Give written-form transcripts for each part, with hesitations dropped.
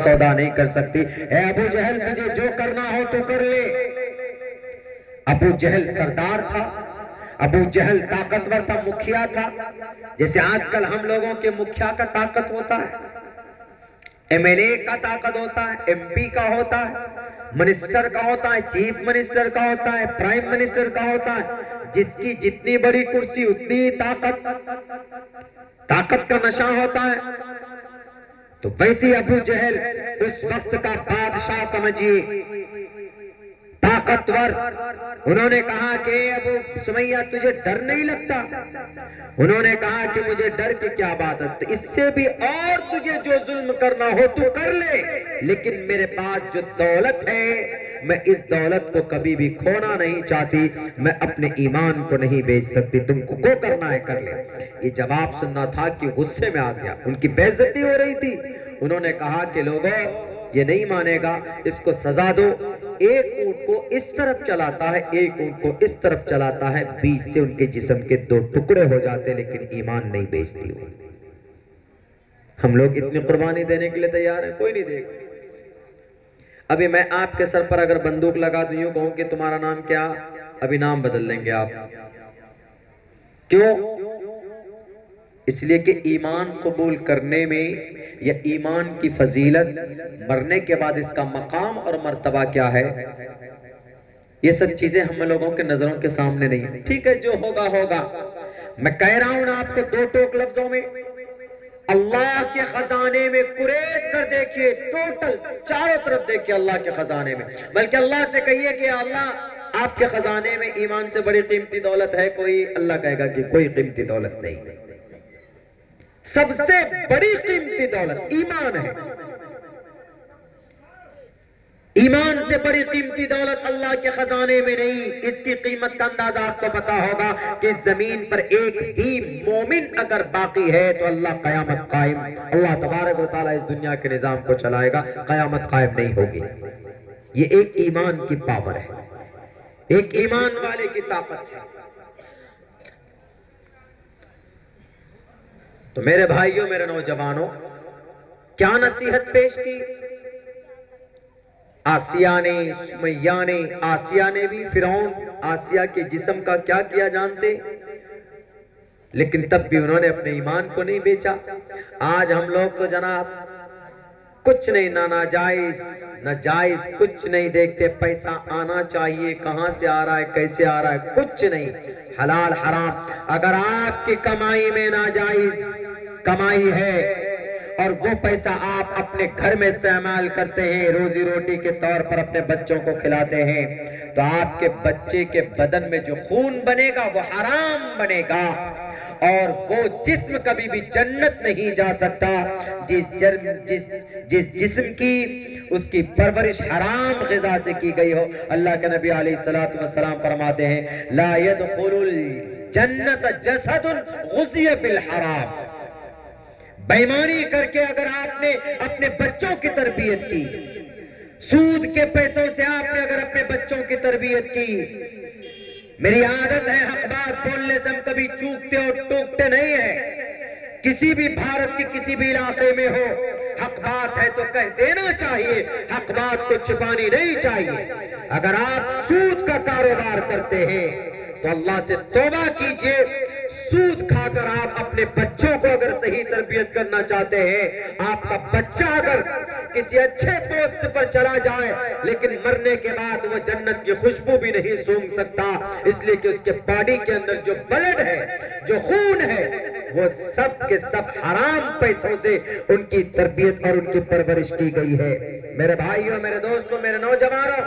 सौदा नहीं कर सकती। ए अबू जहल, तुझे जो करना हो तो कर ले। अबू जहल सरदार था, अबू जहल ताकतवर था, मुखिया था। जैसे आजकल हम लोगों के मुखिया का ताकत होता है, एमएलए का ताकत होता है, एमपी का होता है, मिनिस्टर का होता है, चीफ मिनिस्टर का होता है, प्राइम मिनिस्टर का होता है। जिसकी जितनी बड़ी कुर्सी उतनी ताकत, ताकत का नशा होता है। तो वैसे अबू जहल उस वक्त का बादशाह समझिए, ताकतवर। उन्होंने कहा कि अबू सुमैया, तुझे डर नहीं लगता? उन्होंने कहा कि मुझे डर की क्या बात है, तो इससे भी और तुझे जो जुल्म करना हो तू कर ले, लेकिन मेरे पास जो दौलत है, मैं इस दौलत को कभी भी खोना नहीं चाहती, मैं अपने ईमान को नहीं बेच सकती, तुमको को करना है कर ले। ये जवाब सुनना था कि गुस्से में आ गया, उनकी बेइज्जती हो रही थी। उन्होंने कहा कि लोगों, ये नहीं मानेगा, इसको सजा दो। एक ऊंट को इस तरफ चलाता है, एक ऊंट को इस तरफ चलाता है, बीच से उनके जिस्म के दो टुकड़े हो जाते, लेकिन ईमान नहीं बेचती हो। हम लोग इतनी कुर्बानी देने के लिए तैयार हैं, कोई नहीं देगा। अभी मैं आपके सर पर अगर बंदूक लगा दूं, यूं कहूं कि तुम्हारा नाम क्या, अभी नाम बदल लेंगे आप। क्यों? इसलिए कि ईमान कबूल करने में या ईमान की फजीलत, मरने के बाद इसका मकाम और मर्तबा क्या है, ये सब चीजें हम लोगों के नजरों के सामने नहीं। ठीक है, जो होगा होगा। मैं कह रहा हूं ना आपको दो टोक लफ्जों में, अल्लाह के खजाने में कुरेद कर देखिए, टोटल चारों तरफ देखिए अल्लाह के खजाने में। बल्कि अल्लाह से कहिए कि अल्लाह, आपके खजाने में ईमान से बड़ी कीमती दौलत है कोई? अल्लाह कहेगा कि कोई कीमती दौलत नहीं। सबसे बड़ी कीमती दौलत ईमान है। ईमान से बड़ी कीमती दौलत अल्लाह के खजाने में नहीं। इसकी कीमत का अंदाजा आपको पता होगा कि जमीन पर एक भी मोमिन अगर बाकी है तो अल्लाह कयामत कायम, अल्लाह तबारक व तआला इस दुनिया के निजाम को चलाएगा, कयामत कायम नहीं होगी। ये एक ईमान की पावर है, एक ईमान वाले की ताकत है। तो मेरे भाइयों, मेरे नौजवानों, क्या नसीहत पेश की आसिया ने, सुमैया ने। आसिया ने भी फिरौन आसिया के जिस्म का क्या किया जानते, लेकिन तब भी उन्होंने अपने ईमान को नहीं बेचा। आज हम लोग तो जनाब कुछ नहीं, ना नाजायज ना जायज, कुछ नहीं देखते। पैसा आना चाहिए, कहां से आ रहा है, कैसे आ रहा है, कुछ नहीं। हलाल हराम, अगर आपकी कमाई में नाजायज कमाई है और वो पैसा आप अपने घर में इस्तेमाल करते हैं, रोजी रोटी के तौर पर अपने बच्चों को खिलाते हैं, तो आपके बच्चे के बदन में जो खून बनेगा वो हराम बनेगा, और वो जिस्म कभी भी जन्नत नहीं जा सकता जिस जिस्म की उसकी परवरिश हराम ग़िज़ा से की गई हो। अल्लाह के नबी अलैहिस्सलातु वस्सलाम फरमाते हैं, ला यदखुलुल जन्नत जसदुन ग़ुज़िया बिल हराम। बेईमानी करके अगर आपने अपने बच्चों की तरबियत की, सूद के पैसों से आपने अगर अपने बच्चों की तरबियत की, मेरी आदत है हक बात बोलने से हम कभी चूकते और टूकते नहीं है। किसी भी भारत के किसी भी इलाके में हो, हक बात है तो कह देना चाहिए, हक बात को छुपानी नहीं चाहिए। अगर आप सूद का कारोबार करते हैं तो अल्लाह से तौबा कीजिए। सूद खाकर आप अपने बच्चों को अगर सही तरबियत करना चाहते हैं, आपका बच्चा अगर किसी अच्छे पोस्ट पर चला जाए लेकिन मरने के बाद वो जन्नत की खुशबू भी नहीं सूंघ सकता, इसलिए कि उसके बॉडी के अंदर जो ब्लड है, जो खून है, वो सब के सब हराम पैसों से उनकी तरबियत और उनकी परवरिश की गई है। मेरे भाइयों, मेरे दोस्तों, मेरे नौजवानों,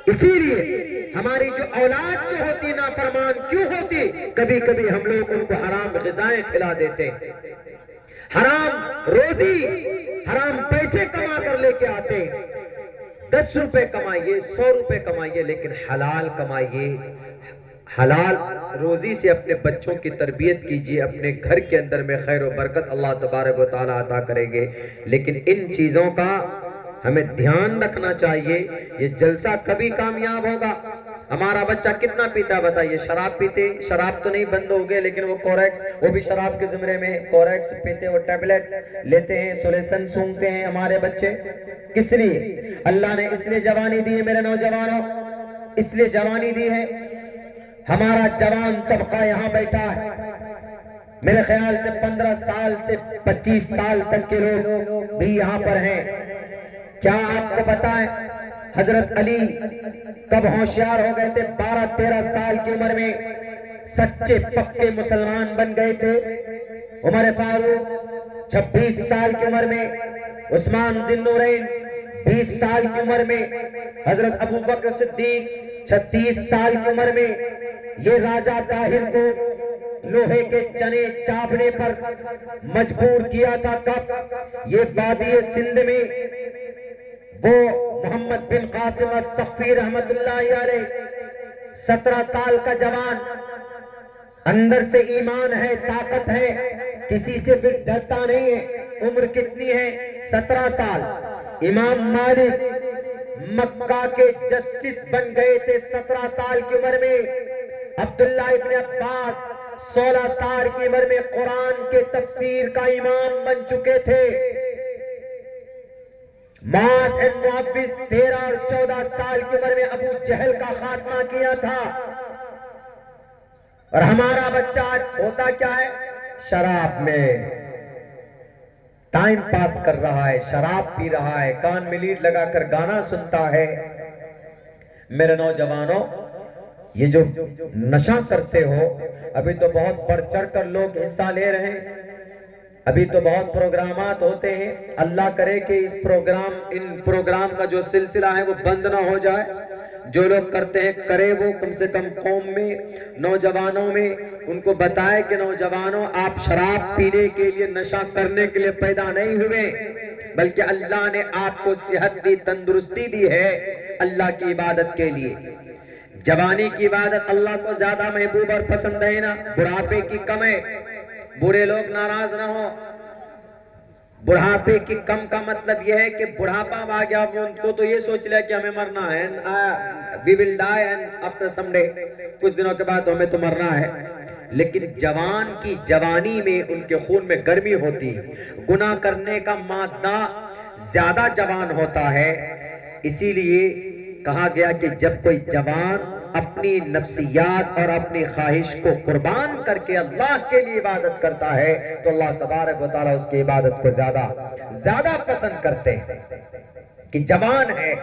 इसीलिए हमारी जो औलाद जो होती नाफरमान क्यों होती, कभी कभी हम लोग उनको हराम ग़िज़ाएं खिला देते, हराम रोजी, हराम पैसे कमा कर लेके आते। 10 रुपए कमाइए, 100 रुपए कमाइए, लेकिन हलाल कमाइए, हलाल रोजी से अपने बच्चों की तरबियत कीजिए, अपने घर के अंदर में खैर और बरकत अल्लाह तबारक व तआला अता करेंगे। लेकिन इन चीजों का हमें ध्यान रखना चाहिए। ये जलसा कभी कामयाब होगा, हमारा बच्चा कितना पीता बताइए? शराब पीते, शराब तो नहीं बंद हो गए, लेकिन वो कोरेक्स, वो भी शराब के जिम्मे में कोरेक्स पीते, वो टैबलेट लेते हैं, सोलेसन सूंघते हैं हमारे बच्चे। किस लिए? अल्लाह ने इसलिए जवानी दी है मेरे नौजवानों, इसलिए जवानी दी है। हमारा जवान तबका यहाँ बैठा है, मेरे ख्याल से 15 साल से 25 साल तक के लोग भी यहाँ पर हैं। क्या आपको पता है हजरत अली कब होशियार हो गए थे? 12-13 साल की उम्र में सच्चे पक्के मुसलमान बन गए थे। उमर फारूक 26 साल की उम्र में, उस्मान जिन्नूरैन 20 साल की उम्र में, हजरत अबू बकर सिद्दीक 36 साल की उम्र में। ये राजा ताहिर को लोहे के चने चापने पर मजबूर किया था। कब? ये वादी सिंध में वो मोहम्मद बिन कासिम अस्सफ़ी रहमतुल्लाहि अलैह 17 साल का जवान, अंदर से ईमान है, ताकत है, किसी से फिर डरता नहीं है। उम्र कितनी है? 17 साल। इमाम मालिक मक्का के जस्टिस बन गए थे 17 साल की उम्र में। अब्दुल्ला इब्न अब्बास 16 साल की उम्र में कुरान के तफसीर का इमाम बन चुके थे। मास एंड मुहब्बिस 13 और 14 साल की उम्र में अबू जहल का खात्मा किया था। और हमारा बच्चा आज होता क्या है? शराब में टाइम पास कर रहा है, शराब पी रहा है, कान में लीड लगाकर गाना सुनता है। मेरे नौजवानों, ये जो नशा करते हो, अभी तो बहुत बढ़ चढ़ कर लोग हिस्सा ले रहे हैं। अभी तो बहुत प्रोग्रामात होते हैं। अल्लाह करे कि इन प्रोग्राम का जो सिलसिला है वो बंद ना हो जाए। जो लोग करते हैं करे वो कम से कम कौम में, नौजवानों में उनको बताए कि नौजवानों, आप शराब पीने के लिए, नशा करने के लिए पैदा नहीं हुए, बल्कि अल्लाह ने आपको सेहत दी, तंदुरुस्ती दी है अल्लाह की इबादत के लिए। जवानी की इबादत अल्लाह को ज्यादा महबूब और पसंद है ना, बुढ़ापे की कम है। बुरे लोग नाराज ना हो। बुढ़ापे की कम का मतलब यह है कि बुढ़ापा आ गया, उनको तो ये सोच लिया कि हमें मरना है, we will die and after someday, कुछ दिनों के बाद हमें तो मरना है। लेकिन जवान की जवानी में उनके खून में गर्मी होती है, गुनाह करने का मादा ज्यादा जवान होता है। इसीलिए कहा गया कि जब कोई जवान अपनी नफ्सियात और अपनी ख्वाहिश को कुर्बान करके अल्लाह के लिए इबादत करता है, तो अल्लाह तबारक व तआला उसकी इबादत को ज्यादा पसंद करते हैं। कि जवान है,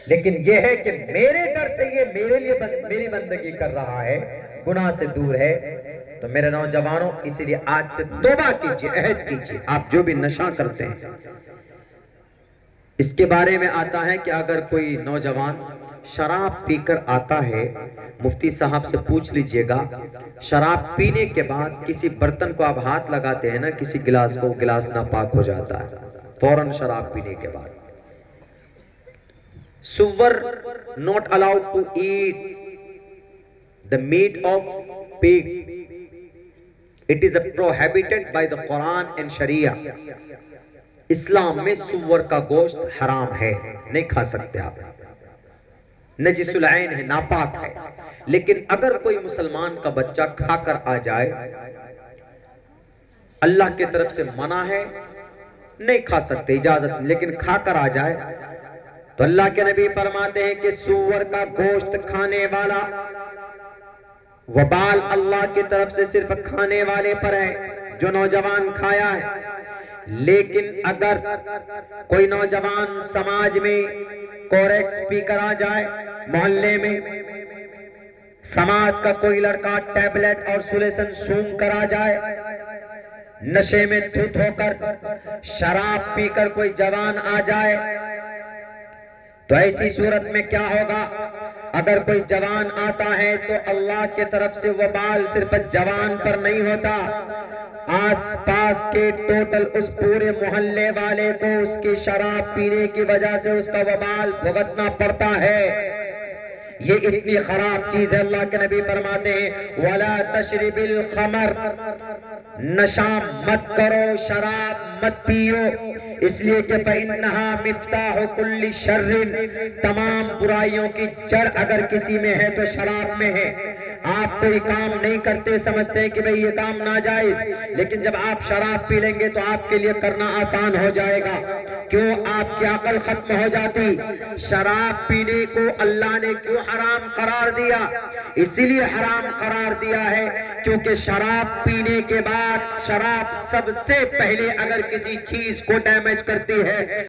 लेकिन यह है कि मेरे डर से ये मेरे लिए मेरी बंदगी कर रहा है, गुनाह से दूर है। तो मेरे नौजवानों, इसीलिए आज से तौबा कीजिए, अहद कीजिए। आप जो भी नशा करते हैं, इसके बारे में आता है कि अगर कोई नौजवान शराब पीकर आता है, मुफ्ती साहब से पूछ लीजिएगा, शराब पीने के बाद किसी बर्तन को आप हाथ लगाते हैं ना, किसी गिलास को, गिलास नापाक हो जाता है फौरन शराब पीने के बाद। सुवर not allowed to eat the meat of pig, it is prohibited by the Quran and sharia. इस्लाम में सुअर का गोश्त हराम है, नहीं खा सकते आप, नजिसुल ऐन है, नापाक है। लेकिन अगर कोई मुसलमान का बच्चा खाकर आ जाए, अल्लाह की तरफ से मना है, नहीं खा सकते, इजाजत, लेकिन खाकर आ जाए, तो अल्लाह के नबी फरमाते हैं कि सुअर का गोश्त खाने वाला वबाल अल्लाह की तरफ से सिर्फ खाने वाले पर है, जो नौजवान खाया है। लेकिन अगर कोई नौजवान समाज में कोरेक्स पीकर आ जाए, मोहल्ले में समाज का कोई लड़का टैबलेट और सुलेसन सूंघ कर आ जाए, नशे में धुत होकर शराब पीकर कोई जवान आ जाए, तो ऐसी सूरत में क्या होगा? अगर कोई जवान आता है तो अल्लाह की तरफ से वबाल सिर्फ जवान पर नहीं होता, आसपास के टोटल उस पूरे मोहल्ले वाले को उसकी शराब पीने की वजह से उसका वबाल भुगतना पड़ता है। ये इतनी खराब चीज है। अल्लाह के नबी फरमाते हैं, वला तशरिबिल खमर, नशा मत करो, शराब मत पियो, इसलिए कि फ़इन्नहा मिफ्ताह कुल्ली शर्रिन, तमाम बुराइयों की जड़ अगर किसी में है तो शराब में है। आप कोई काम नहीं करते, समझते हैं कि भाई ये काम नाजायज, लेकिन जब आप शराब पी लेंगे तो आपके लिए करना आसान हो जाएगा। क्यों? आपकी अकल खत्म हो जाती। शराब पीने को अल्लाह ने क्यों हराम करार दिया? इसीलिए हराम करार दिया है क्योंकि शराब पीने के बाद शराब सबसे पहले अगर किसी चीज को डैमेज करती है